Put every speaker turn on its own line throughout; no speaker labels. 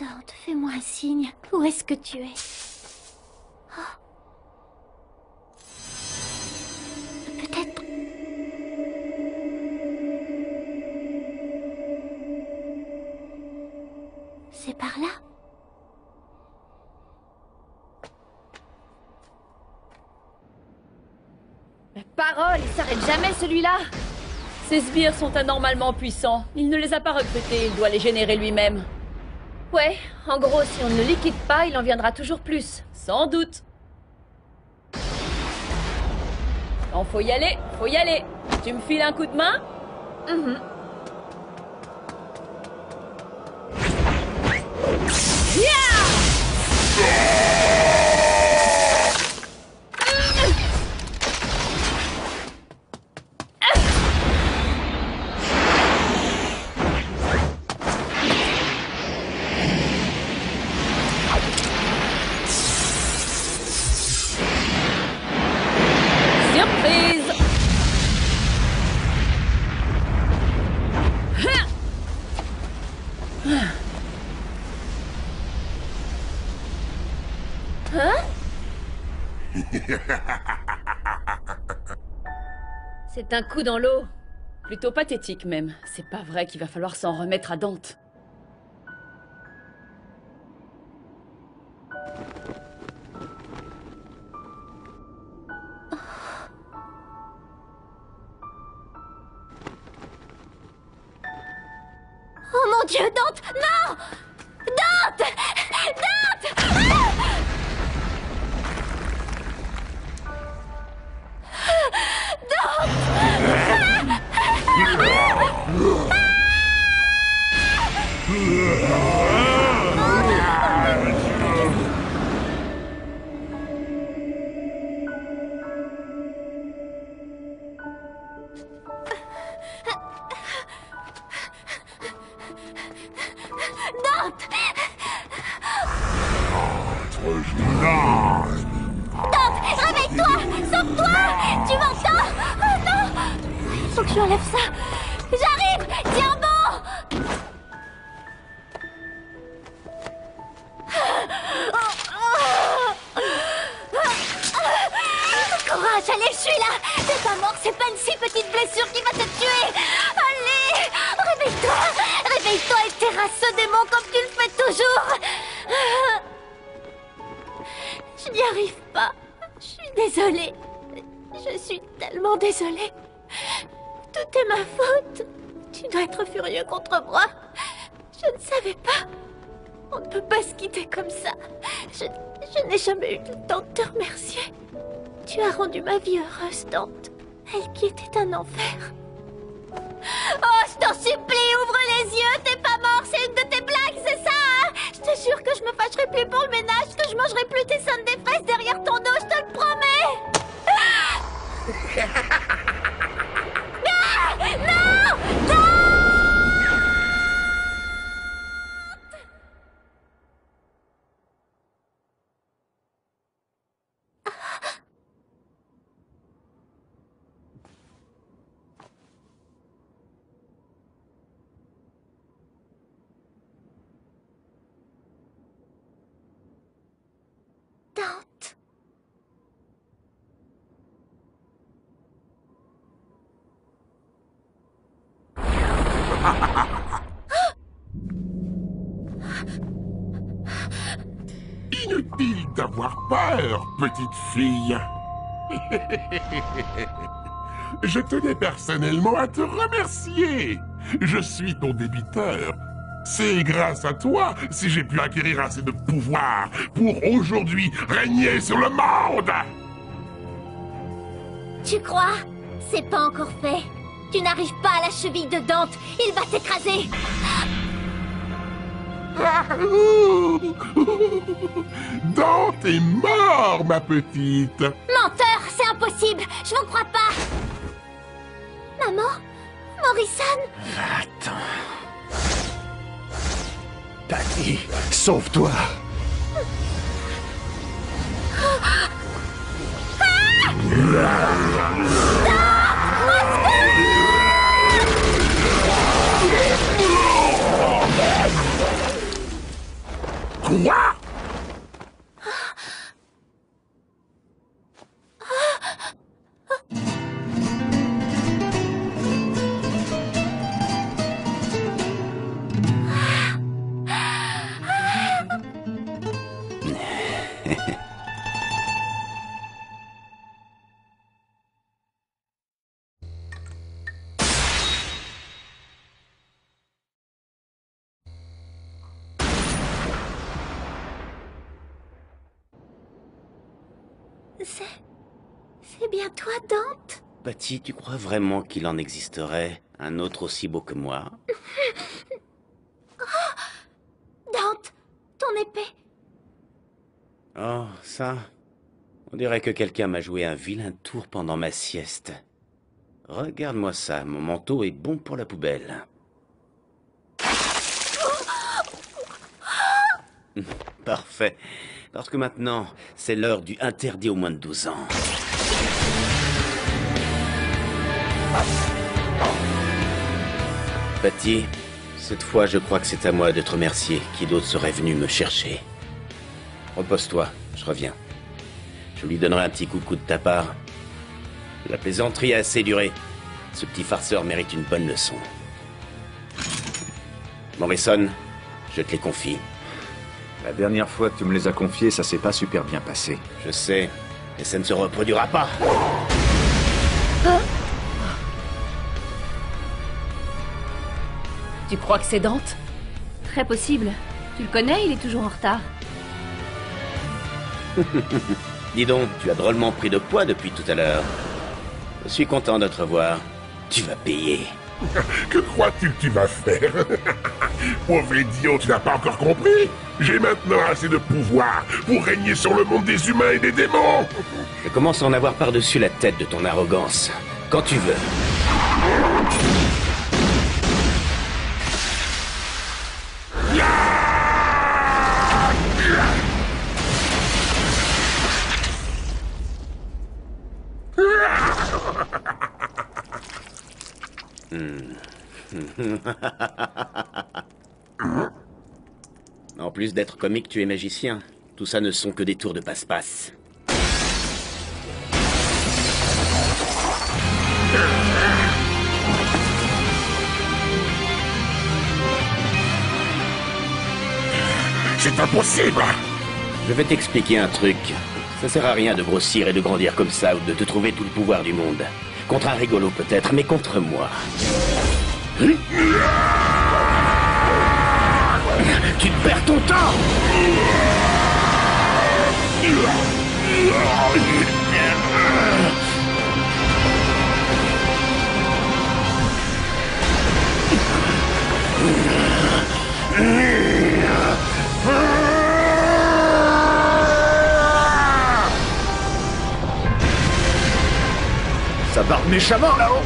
Dante, fais-moi un signe. Où est-ce que tu es? Oh. Peut-être... C'est par là?
Mais parole, il s'arrête jamais celui-là!
Ces sbires sont anormalement puissants. Il ne les a pas recrutés, il doit les générer lui-même.
Ouais, en gros, si on ne le liquide pas, il en viendra toujours plus.
Sans doute. Non, faut y aller, faut y aller. Tu me files un coup de main? Surprise!
C'est un coup dans l'eau.
Plutôt pathétique même. C'est pas vrai qu'il va falloir s'en remettre à Dante.
Oh mon Dieu, Dante! Non! Dante! Dante! Ah! Dante! Dante, réveille-toi! Sauve-toi! Tu m'entends? Oh non! Faut que je enlève ça! J'arrive! Tiens bon! Courage, allez, je suis là! T'es pas mort, c'est pas une si petite blessure qui va te tuer! Allez! Réveille-toi! Réveille-toi et terrasse ce démon comme tu le fais toujours! Je n'y arrive pas. Je suis désolée. Je suis tellement désolée. Tout est ma faute. Tu dois être furieux contre moi. Je ne savais pas. On ne peut pas se quitter comme ça. Je n'ai jamais eu le temps de te remercier. Tu as rendu ma vie heureuse, Dante. Elle qui était un enfer. Oh, je t'en supplie, ouvre les yeux. T'es pas mort, c'est une de tes blagues, c'est ça, hein? Je te jure que je me fâcherai plus pour le ménage, que je mangerai plus tes seins des fesses derrière ton dos, je te le promets. Ah! Non! Non! Dante.
Inutile d'avoir peur, petite fille. Je tenais personnellement à te remercier. Je suis ton débiteur. C'est grâce à toi si j'ai pu acquérir assez de pouvoir pour aujourd'hui régner sur le monde.
Tu crois? C'est pas encore fait. Tu n'arrives pas à la cheville de Dante. Il va t'écraser.
Dante est mort, ma petite.
Menteur, c'est impossible. Je vous crois pas. Maman? Morrison?
Attends. Patty, sauve-toi.
Quoi?
C'est bien toi, Dante?
Patty, tu crois vraiment qu'il en existerait un autre aussi beau que moi?
Dante, ton épée.
Oh, ça... On dirait que quelqu'un m'a joué un vilain tour pendant ma sieste. Regarde-moi ça, mon manteau est bon pour la poubelle. Parfait. Parce que maintenant, c'est l'heure du interdit aux moins de 12 ans. Patty, cette fois, je crois que c'est à moi de te remercier. Qui d'autre serait venu me chercher? Repose-toi, je reviens. Je lui donnerai un petit coucou de ta part. La plaisanterie a assez duré. Ce petit farceur mérite une bonne leçon. Morrison, je te les confie.
La dernière fois que tu me les as confiés, ça s'est pas super bien passé.
Je sais, et ça ne se reproduira pas.
Tu crois que c'est Dante? Très possible. Tu le connais, il est toujours en retard.
Dis donc, tu as drôlement pris de poids depuis tout à l'heure. Je suis content de te revoir. Tu vas payer.
Que crois-tu que tu vas faire? Pauvre idiot, tu n'as pas encore compris? J'ai maintenant assez de pouvoir pour régner sur le monde des humains et des démons.
Je commence à en avoir par-dessus la tête de ton arrogance. Quand tu veux. En plus d'être comique, tu es magicien. Tout ça ne sont que des tours de passe-passe.
C'est impossible.
Je vais t'expliquer un truc. Ça sert à rien de grossir et de grandir comme ça ou de te trouver tout le pouvoir du monde. Contre un rigolo peut-être, mais contre moi. Tu perds ton temps!
Ça barde méchamment là-haut.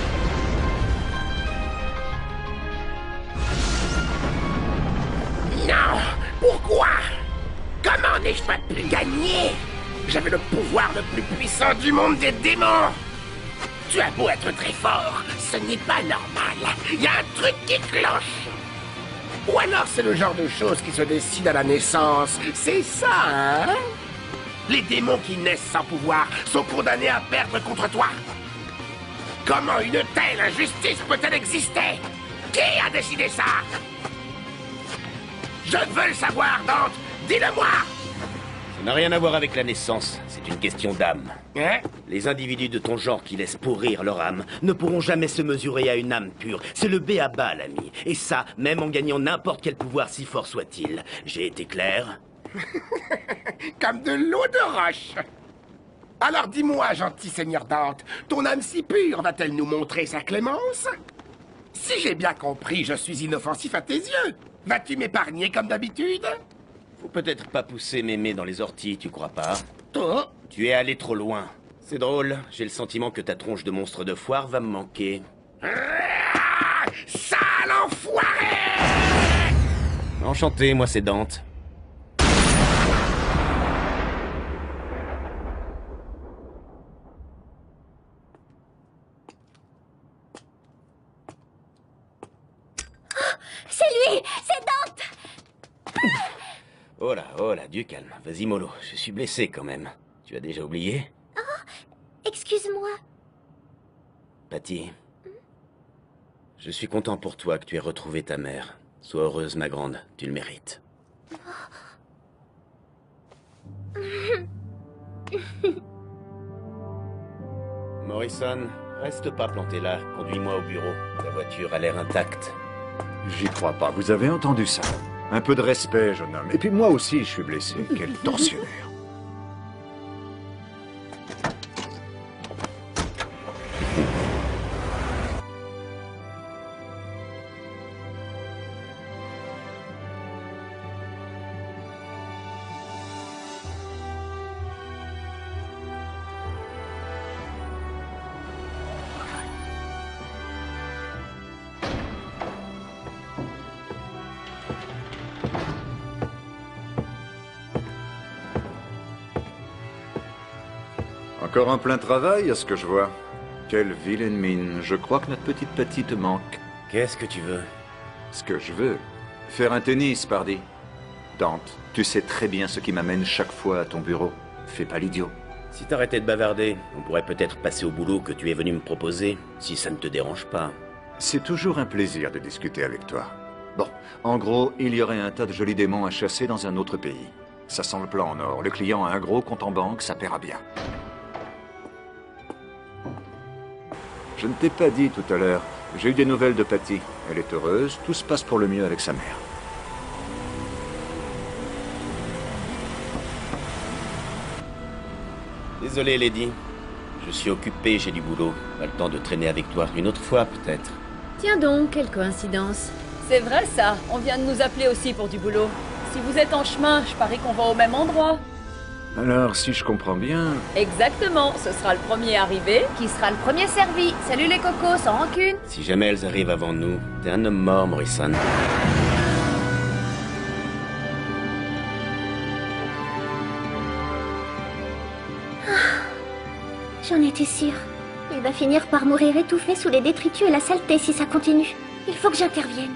Non! Pourquoi? Comment n'ai-je pas pu gagner? J'avais le pouvoir le plus puissant du monde des démons! Tu as beau être très fort, ce n'est pas normal. Il y a un truc qui cloche! Ou alors c'est le genre de choses qui se décident à la naissance. C'est ça, hein? Les démons qui naissent sans pouvoir sont condamnés à perdre contre toi. Comment une telle injustice peut-elle exister? Qui a décidé ça? Je veux le savoir, Dante! Dis-le-moi!
Ça n'a rien à voir avec la naissance, c'est une question d'âme.
Hein?
Les individus de ton genre qui laissent pourrir leur âme ne pourront jamais se mesurer à une âme pure. C'est le b.a.-ba, l'ami. Et ça, même en gagnant n'importe quel pouvoir si fort soit-il. J'ai été clair?
Comme de l'eau de roche! Alors dis-moi, gentil seigneur Dante, ton âme si pure va-t-elle nous montrer sa clémence? Si j'ai bien compris, je suis inoffensif à tes yeux. Vas-tu m'épargner comme d'habitude?
Faut peut-être pas pousser mémé dans les orties, tu crois pas?
Oh!
Tu es allé trop loin. C'est drôle, j'ai le sentiment que ta tronche de monstre de foire va me manquer.
Ah, sale enfoiré!
Enchanté, moi c'est Dante.
C'est lui! C'est Dante!
Oh là, du calme. Vas-y, mollo, je suis blessé quand même. Tu as déjà oublié?
Excuse-moi.
Patty, je suis content pour toi que tu aies retrouvé ta mère. Sois heureuse, ma grande, tu le mérites. Morrison, reste pas planté là. Conduis-moi au bureau. Ta voiture a l'air intacte.
J'y crois pas, vous avez entendu ça. Un peu de respect, jeune homme. Et puis moi aussi, je suis blessé. Quel tortionnaire. Encore en plein travail, à ce que je vois. Quelle vilaine mine. Je crois que notre petite Patty te manque.
Qu'est-ce que tu veux?
Ce que je veux. Faire un tennis, pardi. Dante, tu sais très bien ce qui m'amène chaque fois à ton bureau. Fais pas l'idiot.
Si t'arrêtais de bavarder, on pourrait peut-être passer au boulot que tu es venu me proposer, si ça ne te dérange pas.
C'est toujours un plaisir de discuter avec toi. Bon, en gros, il y aurait un tas de jolis démons à chasser dans un autre pays. Ça sent le plan en or. Le client a un gros compte en banque, ça paiera bien. Je ne t'ai pas dit tout à l'heure. J'ai eu des nouvelles de Patty. Elle est heureuse, tout se passe pour le mieux avec sa mère.
Désolé, Lady. Je suis occupé, j'ai du boulot. Pas le temps de traîner avec toi. Une autre fois, peut-être.
Tiens donc, quelle coïncidence.
C'est vrai ça, on vient de nous appeler aussi pour du boulot. Si vous êtes en chemin, je parie qu'on va au même endroit.
Alors, si je comprends bien...
Exactement, ce sera le premier arrivé.
Qui sera le premier servi? Salut les cocos, sans rancune.
Si jamais elles arrivent avant nous, t'es un homme mort, Morrison.
J'en étais sûre. Il va finir par mourir étouffé sous les détritus et la saleté si ça continue. Il faut que j'intervienne.